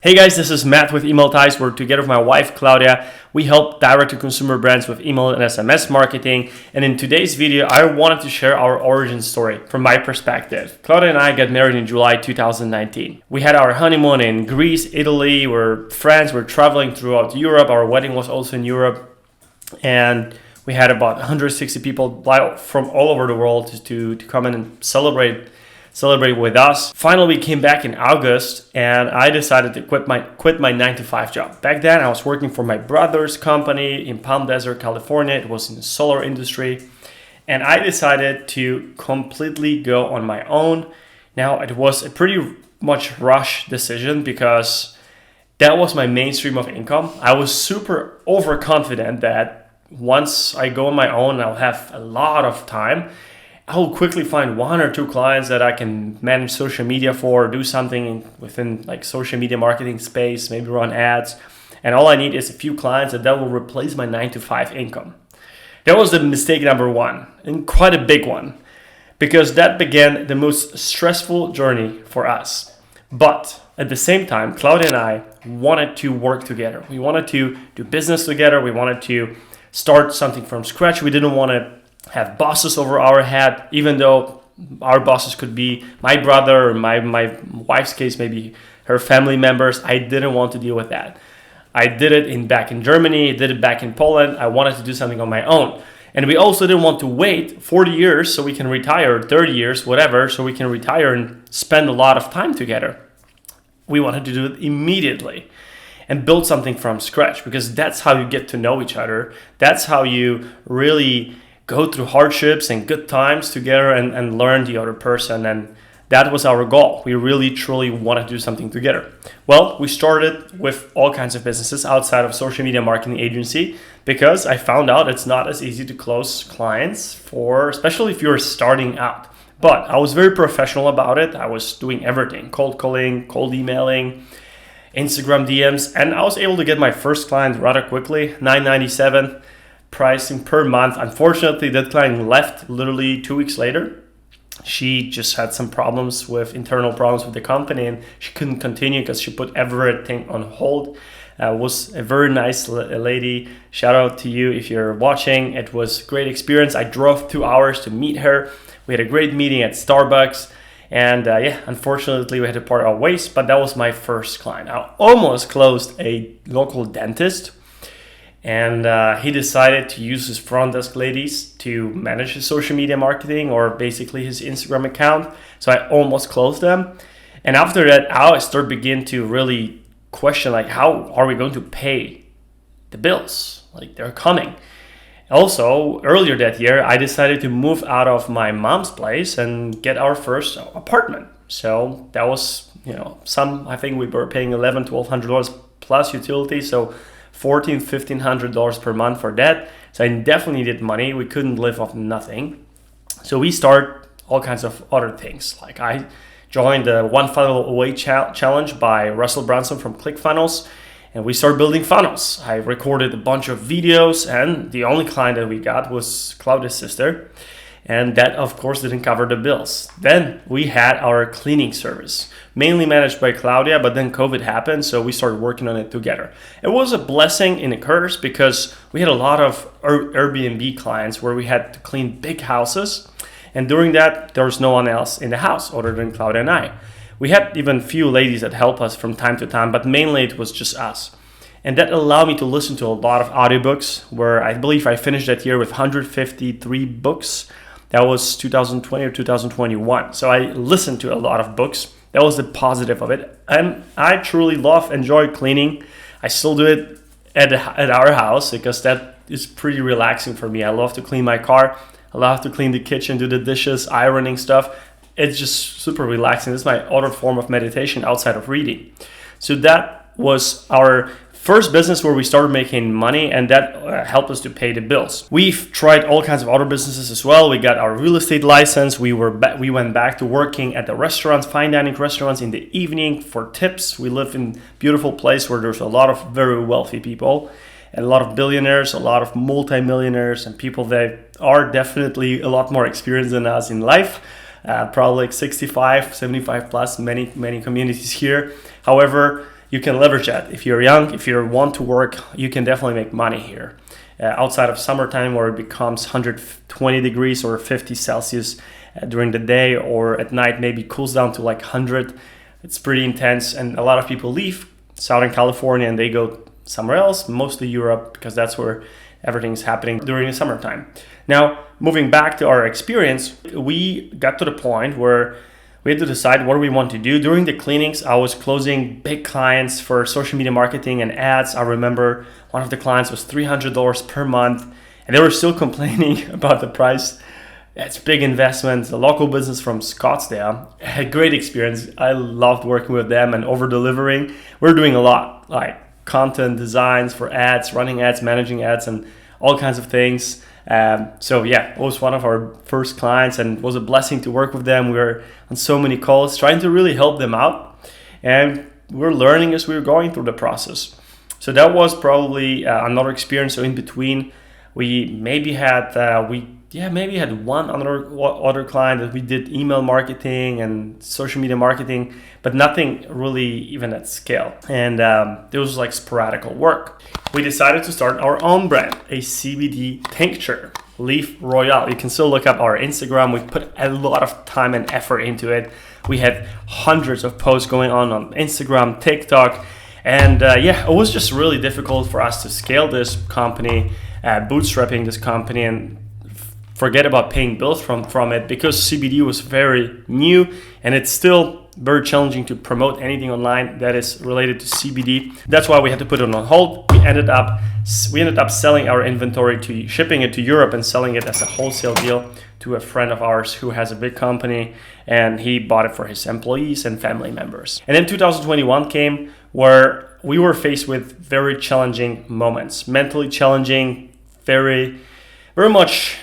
Hey guys, this is Matt with Email Ties, where together with my wife Claudia, we help direct-to-consumer brands with email and SMS marketing. And in today's video, I wanted to share our origin story from my perspective. Claudia and I got married in July 2019. We had our honeymoon in Greece, Italy, we're friends, we're traveling throughout Europe. Our wedding was also in Europe. And we had about 160 people from all over the world to come in and celebrate with us. Finally, we came back in August and I decided to quit my 9-to-5 job. Back then, I was working for my brother's company in Palm Desert, California. It was in the solar industry. And I decided to completely go on my own. Now, it was a pretty much rush decision because that was my main stream of income. I was super overconfident that once I go on my own, I'll have a lot of time. I'll quickly find one or two clients that I can manage social media for, do something within like social media marketing space, maybe run ads. And all I need is a few clients that will replace my 9-to-5 income. That was the mistake number one, and quite a big one, because that began the most stressful journey for us. But at the same time, Claudia and I wanted to work together. We wanted to do business together. We wanted to start something from scratch. We didn't want to have bosses over our head, even though our bosses could be my brother or my wife's case, maybe her family members. I didn't want to deal with that. I did it back in Germany, did it back in Poland. I wanted to do something on my own. And we also didn't want to wait 40 years so we can retire, 30 years, whatever, so we can retire and spend a lot of time together. We wanted to do it immediately and build something from scratch, because that's how you get to know each other. That's how you really go through hardships and good times together and learn the other person. And that was our goal. We really, truly wanted to do something together. Well, we started with all kinds of businesses outside of social media marketing agency, because I found out it's not as easy to close clients especially if you're starting out. But I was very professional about it. I was doing everything: cold calling, cold emailing, Instagram DMs, and I was able to get my first client rather quickly, $9.97 pricing per month. Unfortunately, that client left literally 2 weeks later. She just had some internal problems with the company, and she couldn't continue because she put everything on hold. Was a very nice lady. Shout out to you if you're watching. It was a great experience. I drove 2 hours to meet her. We had a great meeting at Starbucks. And unfortunately, we had to part our ways, but that was my first client. I almost closed a local dentist. And he decided to use his front desk ladies to manage his social media marketing, or basically his Instagram account. So I almost closed them. And after that, I begin to really question, like, how are we going to pay the bills? Like, they're coming. Also, earlier that year, I decided to move out of my mom's place and get our first apartment. So that was, I think we were paying $1,100, $1,200 plus utilities. So $1,400, $1,500 per month for that. So I definitely needed money. We couldn't live off nothing. So we start all kinds of other things. Like, I joined the One Funnel Away challenge by Russell Brunson from ClickFunnels, and we started building funnels. I recorded a bunch of videos, and the only client that we got was Claudia's sister. And that, of course, didn't cover the bills. Then we had our cleaning service, mainly managed by Claudia, but then COVID happened, so we started working on it together. It was a blessing and a curse, because we had a lot of Airbnb clients where we had to clean big houses. And during that, there was no one else in the house other than Claudia and I. We had even few ladies that help us from time to time, but mainly it was just us. And that allowed me to listen to a lot of audiobooks, where I believe I finished that year with 153 books. That was 2020 or 2021. So I listened to a lot of books. That was the positive of it. And I truly enjoy cleaning. I still do it at our house, because that is pretty relaxing for me. I love to clean my car. I love to clean the kitchen, do the dishes, ironing stuff. It's just super relaxing. This is my other form of meditation outside of reading. So that was our first business where we started making money, and that helped us to pay the bills. We've tried all kinds of other businesses as well. We got our real estate license. We went back to working at the restaurants, fine dining restaurants in the evening for tips. We live in a beautiful place where there's a lot of very wealthy people, and a lot of billionaires, a lot of multimillionaires, and people that are definitely a lot more experienced than us in life. Probably like 65, 75 plus, many communities here. However, you can leverage that. If you're young, if you want to work, you can definitely make money here. Outside of summertime, where it becomes 120 degrees or 50 Celsius during the day, or at night maybe cools down to like 100, it's pretty intense. And a lot of people leave Southern California and they go somewhere else, mostly Europe, because that's where everything's happening during the summertime. Now, moving back to our experience, we got to the point where we had to decide what we want to do. During the cleanings, I was closing big clients for social media marketing and ads. I remember one of the clients was $300 per month, and they were still complaining about the price. It's a big investment. A local business from Scottsdale. I had a great experience. I loved working with them and over-delivering. We're doing a lot, like content designs for ads, running ads, managing ads, and all kinds of things. So yeah, it was one of our first clients, and it was a blessing to work with them. We were on so many calls trying to really help them out, and we're learning as we were going through the process. So that was probably another experience. So in between, we maybe had one other client that we did email marketing and social media marketing, but nothing really even at scale. And it was like sporadic work. We decided to start our own brand, a CBD tincture, Leaf Royale. You can still look up our Instagram. We put a lot of time and effort into it. We had hundreds of posts going on Instagram, TikTok, and it was just really difficult for us to scale this company, bootstrapping this company, and forget about paying bills from it, because CBD was very new, and it's still very challenging to promote anything online that is related to CBD. That's why we had to put it on hold. We ended up selling our inventory, shipping it to Europe and selling it as a wholesale deal to a friend of ours who has a big company, and he bought it for his employees and family members. And then 2021 came, where we were faced with very challenging moments, mentally challenging, very, very much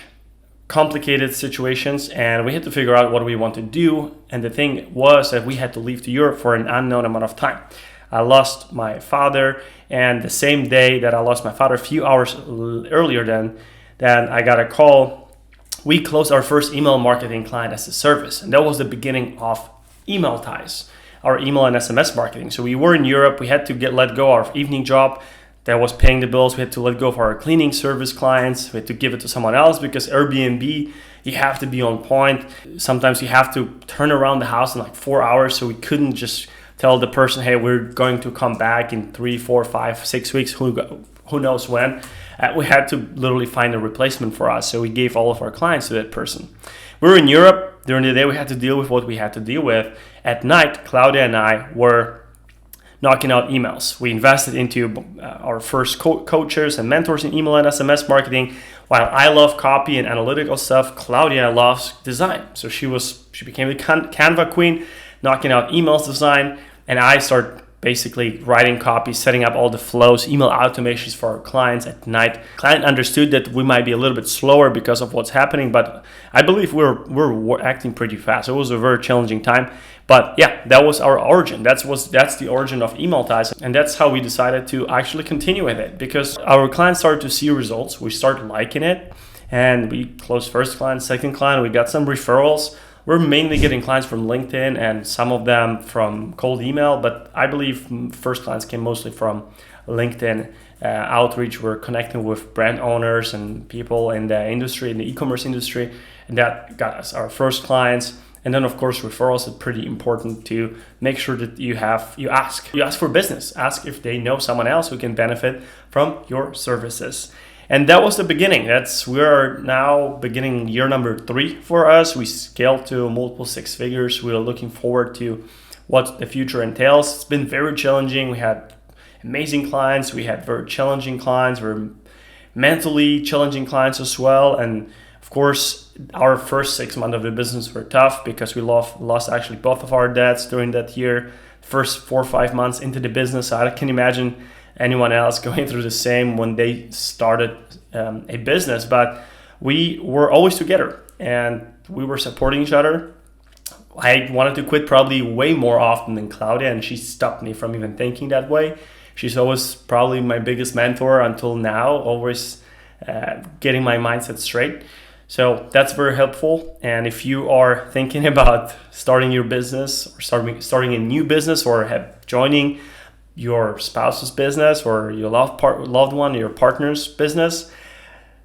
complicated situations, and we had to figure out what we want to do. And the thing was that we had to leave to Europe for an unknown amount of time. I lost my father, and the same day that I lost my father, a few hours earlier than I got a call. We closed our first email marketing client as a service, and that was the beginning of Email Ties, our email and SMS marketing. So we were in Europe. We had to let go of our evening job that was paying the bills. We had to let go of our cleaning service clients. We had to give it to someone else, because Airbnb, you have to be on point. Sometimes you have to turn around the house in like 4 hours. So we couldn't just tell the person, hey, we're going to come back in 3, 4, 5, 6 weeks, who knows when. We had to literally find a replacement for us. So we gave all of our clients to that person. We were in Europe. During the day, we had to deal with what we had to deal with. At night, Claudia and I were knocking out emails. We invested into our first coaches and mentors in email and SMS marketing. While I love copy and analytical stuff, Claudia loves design. So she became the Canva queen, knocking out emails design, and I started basically writing copy, setting up all the flows, email automations for our clients at night. Client understood that we might be a little bit slower because of what's happening, but I believe we're acting pretty fast. It was a very challenging time, but yeah, that was our origin. That's the origin of Email Ties, and that's how we decided to actually continue with it, because our clients started to see results. We started liking it, and we closed first client, second client. We got some referrals. We're mainly getting clients from LinkedIn and some of them from cold email, but I believe first clients came mostly from LinkedIn outreach. We're connecting with brand owners and people in the industry, in the e-commerce industry, and that got us our first clients. And then, of course, referrals are pretty important to make sure that you ask for business. Ask if they know someone else who can benefit from your services. And that was the beginning. We're now beginning year number 3 for us. We scaled to multiple 6 figures. We are looking forward to what the future entails. It's been very challenging. We had amazing clients. We had very challenging clients. Very mentally challenging clients as well. And of course, our first 6 months of the business were tough because we lost actually both of our dads during that year. First 4 or 5 months into the business, I can imagine anyone else going through the same when they started a business, but we were always together and we were supporting each other. I wanted to quit probably way more often than Claudia, and she stopped me from even thinking that way. She's always probably my biggest mentor until now, always getting my mindset straight. So that's very helpful. And if you are thinking about starting your business or starting a new business or joining your spouse's business or your loved one, your partner's business,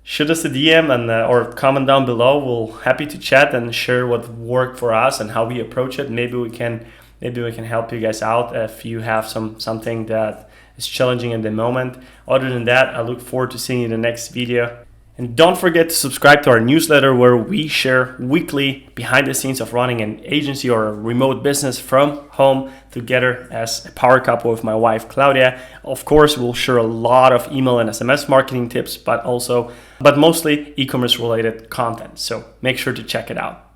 shoot us a DM and or comment down below. We'll happy to chat and share what worked for us and how we approach it. Maybe we can help you guys out if you have something that is challenging at the moment. Other than that, I look forward to seeing you in the next video. And don't forget to subscribe to our newsletter where we share weekly behind the scenes of running an agency or a remote business from home together as a power couple with my wife, Claudia. Of course, we'll share a lot of email and SMS marketing tips, but mostly e-commerce related content. So make sure to check it out.